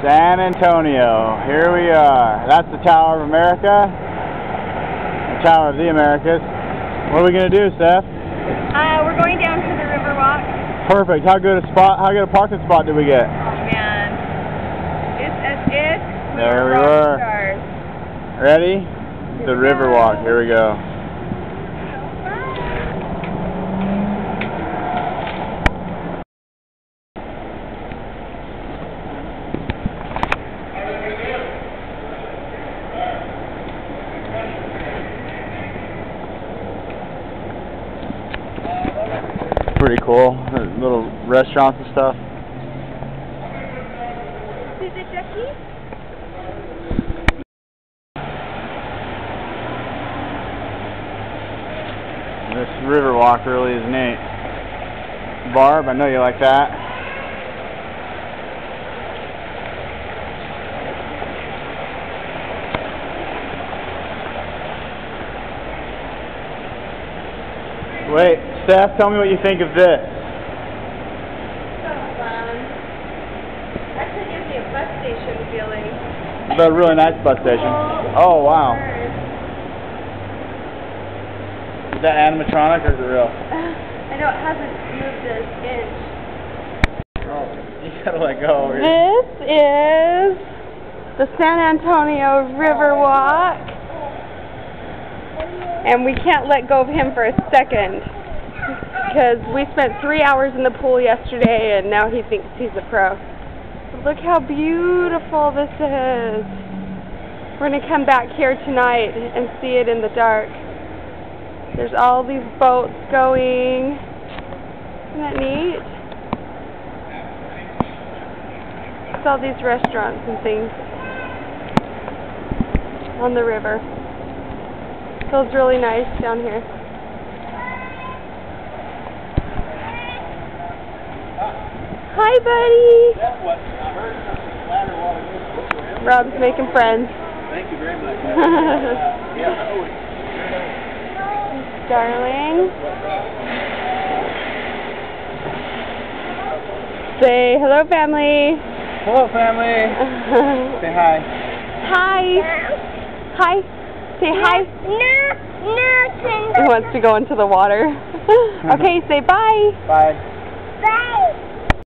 San Antonio. Here we are. That's the Tower of America. The Tower of the Americas. What are we going to do, Steph? We're going down to the Riverwalk. Perfect. How good a parking spot did we get? Oh man. It's as if there we were. Stars. Ready? The Riverwalk. Here we go. Pretty cool. Little restaurants and stuff. Is it Jackie? This Riverwalk really is neat. Barb, I know you like that. Wait, Steph, tell me what you think of this. So fun. Actually gives me a bus station feeling. It's a really nice bus station. Oh, wow. Is that animatronic or is it real? I know it hasn't moved an inch. Oh, you gotta let go. This is the San Antonio Riverwalk. And we can't let go of him for a second. Because we spent 3 hours in the pool yesterday and now he thinks he's a pro. But look how beautiful this is. We're going to come back here tonight and see it in the dark. There's all these boats going. Isn't that neat? It's all these restaurants and things on the river. Feels really nice down here. Hi, buddy. Rob's making friends. Thank you very much. Darling. Say hello, family. Hello, family. Say hi. Hi. Hi. Say hi. No. He wants to go into the water. Okay, say bye. Bye.